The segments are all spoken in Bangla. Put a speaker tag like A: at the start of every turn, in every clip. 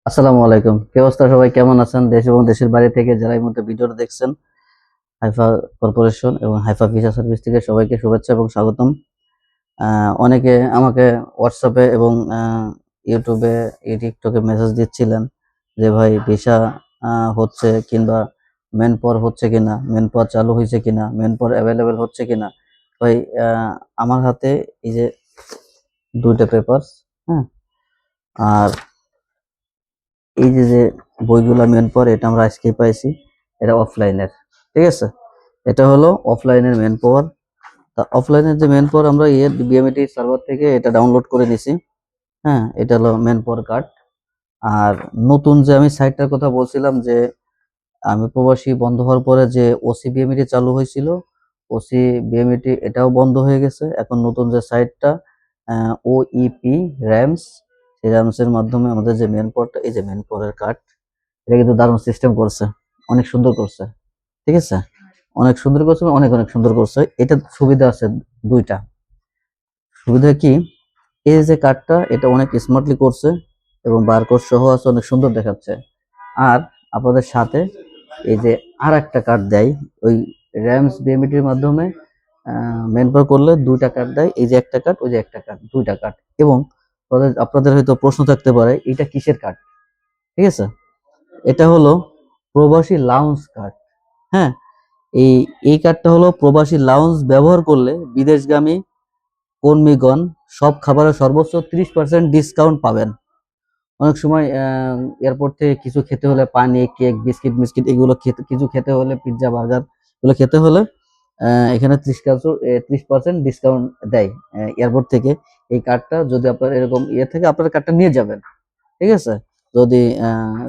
A: আসসালামু আলাইকুম। কি অবস্থা, সবাই কেমন আছেন? দেশ এবং দেশের বাইরে থেকে যারা এই মুহূর্তে ভিডিওটা দেখছেন, হাইফা কর্পোরেশন এবং হাইফা ভিসা সার্ভিস থেকে সবাইকে শুভেচ্ছা এবং স্বাগতম। অনেকে আমাকে হোয়াটসঅ্যাপে এবং ইউটিউবে, টিকটকে মেসেজ দিচ্ছিলেন যে ভাই ভিসা হচ্ছে কিংবা মেন পাওয়ার হচ্ছে কিনা, মেন পাওয়ার চালু হয়েছে কিনা, মেন পাওয়ার অ্যাভেলেবেল হচ্ছে কিনা। ভাই, আমার হাতে এই যে দুইটা পেপার, হ্যাঁ, আর এই যে যে বইগুলো মেন পাওয়ার, এটা আমরা আজকেই পাইছি। এটা অফলাইনের, ঠিক আছে। এটা হলো অফলাইনের মেন পাওয়ার। তা অফলাইনের যে মেন পাওয়ার আমরা বিএমইটি সার্ভার থেকে এটা ডাউনলোড করে নিছি। হ্যাঁ, এটা হলো মেন পাওয়ার কার্ড। আর নতুন যে আমি সাইটটার কথা বলছিলাম, যে আমি প্রবাসী বন্ধ হওয়ার পরে যে ওসি বিএমইটি চালু হয়েছিল, ওসি বিএমইটি এটাও বন্ধ হয়ে গেছে। এখন নতুন যে সাইটটা ওইপি র্যামস, সেই র্যামসের মাধ্যমে আমাদের যে মেন পাওয়ারটা, এই যে মেন পাওয়ারের কার্ড, এটা কিন্তু দারুণ সিস্টেম করছে, অনেক সুন্দর করছে, ঠিক আছে। অনেক সুন্দর করছে, অনেক অনেক সুন্দর করছে। এটা সুবিধা আছে দুইটা। সুবিধা কি, এই যে কার্ডটা এটা অনেক স্মার্টলি করছে এবং বারকোড সহ আছে, অনেক সুন্দর দেখাচ্ছে। আর আপনাদের সাথে এই যে আর একটা কার্ড দেয়, ওই র্যামস বিএমইটির মাধ্যমে মেন পাওয়ার করলে দুইটা কার্ড দেয়। এই যে একটা কার্ড, ওই যে একটা কার্ড, দুইটা কার্ড। এবং আপনাদের হয়তো প্রশ্ন থাকতে পারে এটা কিসের কার্ড, ঠিক আছে। এটা হলো প্রবাসী লাউঞ্জ কার্ড। হ্যাঁ, এই এই কার্ডটা হলো প্রবাসী লাউঞ্জ ব্যবহার করলে বিদেশগামী কর্মীগণ সব খাবারে সর্বোচ্চ 30% ডিসকাউন্ট পাবেন। অনেক সময় এয়ারপোর্ট থেকে কিছু খেতে হলে, পানি, কেক, বিস্কিট মিস্কিট এগুলো কিছু খেতে হলে, পিৎজা বার্গার এগুলো খেতে হলে এখানে 30% ডিসকাউন্ট দেয় এয়ারপোর্ট থেকে। এই কার্ডটা যদি আপনার এরকম ইয়ে থেকে, আপনার কার্ডটা নিয়ে যাবেন, ঠিক আছে। যদি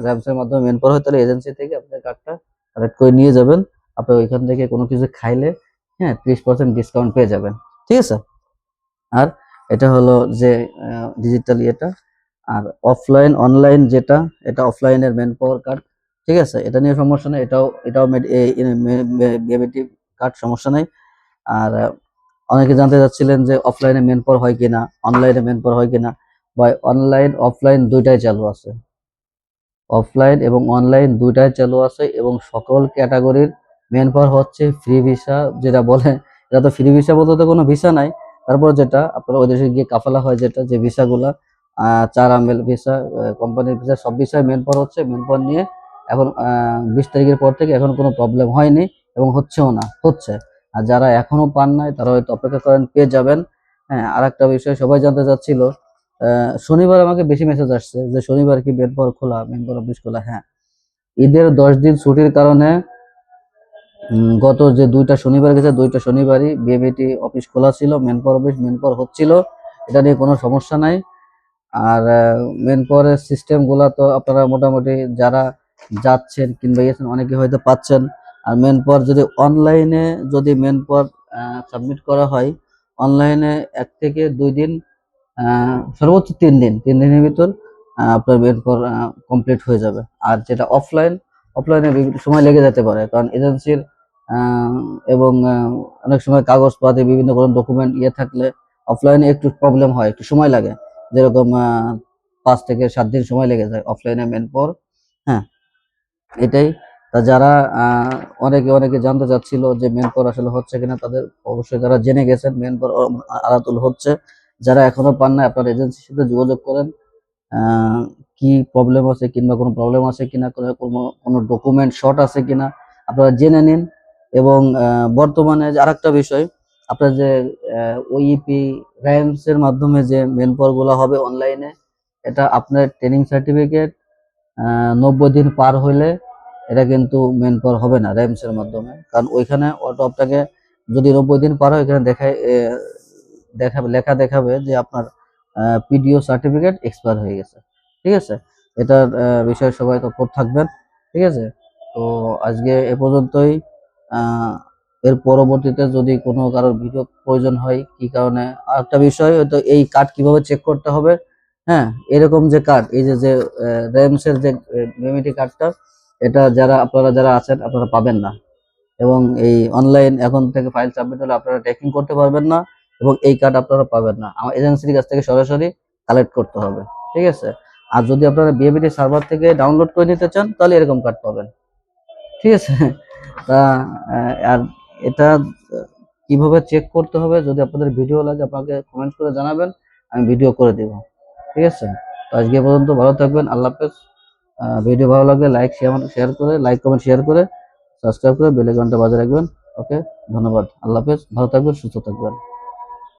A: র্যামসের মাধ্যমে মেন পাওয়ার হয়, তাহলে এজেন্সি থেকে আপনার কার্ডটা কালেক্ট করে নিয়ে যাবেন। আপনি ওইখান থেকে কোনো কিছু খাইলে, হ্যাঁ, 30% ডিসকাউন্ট পেয়ে যাবেন, ঠিক আছে। আর এটা হলো যে ডিজিটাল ইয়েটা। আর অফলাইন অনলাইন যেটা, এটা অফলাইনের মেন পাওয়ার কার্ড, ঠিক আছে। এটা নিয়ে সমস্যা নেই, এটাও বিএমইটি কার্ড, সমস্যা নাই। আর অনেকে জানতে চাচ্ছিলেন যে অফলাইনে মেন পাওয়ার হয় কিনা, অনলাইনে মেন পাওয়ার হয় কিনা। বা অনলাইন অফলাইন দুইটাই চালু আছে, অফলাইন এবং অনলাইন দুইটাই চালু আছে। এবং সকল ক্যাটাগরির মেন পাওয়ার হচ্ছে ফ্রি ভিসা, যেটা বলে। এটা তো ফ্রি ভিসা বলতে তো কোনো ভিসা নাই। তারপর যেটা আপনার ওই দেশে গিয়ে কাফালা হয়, যেটা যে ভিসাগুলা 4 আমেল ভিসা, কোম্পানির ভিসা, সব ভিসায় মেন পাওয়ার হচ্ছে। মেন পাওয়ার নিয়ে এখন 20 তারিখের পর থেকে এখন কোনো প্রবলেম হয়নি এবং হচ্ছেও না, হচ্ছে। আর যারা এখনো পান নাই তারা হয়তো অপেক্ষা করেন, পেয়ে যাবেন। হ্যাঁ, আর একটা বিষয় সবাই জানতে চাচ্ছিল, শনিবার আমাকে বেশি মেসেজ আসছে যে শনিবার কি মেন পাওয়ার খোলা, মেন পাওয়ার অফিস খোলা। হ্যাঁ, ঈদের 10 দিন ছুটির কারণে গত যে দুইটা শনিবার গেছে, দুইটা শনিবারই বিএমইটি অফিস খোলা ছিল, মেন পাওয়ার অফিস মেন পাওয়ার হচ্ছিল। এটা নিয়ে কোনো সমস্যা নাই। আর মেন পাওয়ারের সিস্টেম গুলা তো আপনারা মোটামুটি যারা যাচ্ছেন কিংবা গেছেন, অনেকে হয়তো পাচ্ছেন। আর মেন পাওয়ার যদি অনলাইনে, যদি মেন পাওয়ার সাবমিট করা হয় অনলাইনে, 1 থেকে 2 দিন, সর্বোচ্চ 3 দিন, 3 দিনের ভিতর আপনার এরপর কমপ্লিট হয়ে যাবে। আর যেটা অফলাইন, অফলাইনে বিভিন্ন সময় লেগে যেতে পারে, কারণ এজেন্সির এবং অনেক সময় কাগজপাতি বিভিন্ন কোনো ডকুমেন্ট ইয়ে থাকলে অফলাইনে একটু প্রবলেম হয়, একটু সময় লাগে। যেরকম 5 থেকে 7 দিন সময় লেগে যায় অফলাইনে মেন পাওয়ার। হ্যাঁ, এটাই। তা যারা অনেকে অনেকে জানতে চাচ্ছিল যে মেন পাওয়ার আসলে হচ্ছে কিনা, তাদের অবশ্যই যারা জেনে গেছেন মেন পাওয়ার আলাদুল হচ্ছে। যারা এখনো পান না, আপনার এজেন্সির সাথে যোগাযোগ করেন। আহ, কি প্রবলেম আছে কিংবা কোনো প্রবলেম আছে কিনা, কোনো কোনো ডকুমেন্ট শর্ট আছে কিনা আপনারা জেনে নিন। এবং বর্তমানে যে আরেকটা বিষয়, আপনার যে ওইপি র্যামস এর মাধ্যমে যে মেন পাওয়ার গুলো হবে অনলাইনে, এটা আপনার ট্রেনিং সার্টিফিকেট 90 দিন পার হইলে এটা কিন্তু মেন পাওয়ার হবে না র্যামস এর মাধ্যমে। কারণ ওইখানে অটো আপনাকে, যদি 90 দিন পার হয়, এখানে দেখায়, দেখাবে, লেখা দেখাবে যে আপনার পিডিও সার্টিফিকেট এক্সপায়ার হয়ে গেছে, ঠিক আছে। এটার বিষয়ে সবাই তৎপর থাকবেন, ঠিক আছে। তো আজকে এ পর্যন্তই। আহ, এর পরবর্তীতে যদি কোনো কারোর ভিডিও প্রয়োজন হয়, কি কারণে, আরেকটা বিষয় হয়তো, এই কার্ড কিভাবে চেক করতে হবে। হ্যাঁ, এরকম যে কার্ড, এই যে যে র্যামস এর যে মেমিটি কার্ডটা, এটা আপনারা যারা আছেন আপনারা পাবেন না। এবং এই অনলাইন এখন থেকে ফাইল সাবমিট হলে আপনারা ট্র্যাকিং করতে পারবেন না। এবং এই কার্ড আপনারা পাবেন না, আমার এজেন্সির কাছ থেকে সরাসরি কালেক্ট করতে হবে, ঠিক আছে। আর যদি আপনারা বিএবিটি সার্ভার থেকে ডাউনলোড করে নিতে চান তাহলে এরকম কার্ড পাবেন, ঠিক আছে। তা আর এটা কিভাবে চেক করতে হবে, যদি আপনাদের ভিডিও লাগে আপনাকে কমেন্ট করে জানাবেন, আমি ভিডিও করে দেব, ঠিক আছে। তো আজকে এ পর্যন্ত, ভালো থাকবেন, আল্লাহ হাফেজ। ভিডিও ভালো লাগলে লাইক কমেন্ট শেয়ার করে সাবস্ক্রাইব করে বেল আইকনটা বাজিয়ে রাখবেন। ওকে, ধন্যবাদ, আল্লাহ হাফেজ, ভালো থাকবেন, সুস্থ থাকবেন।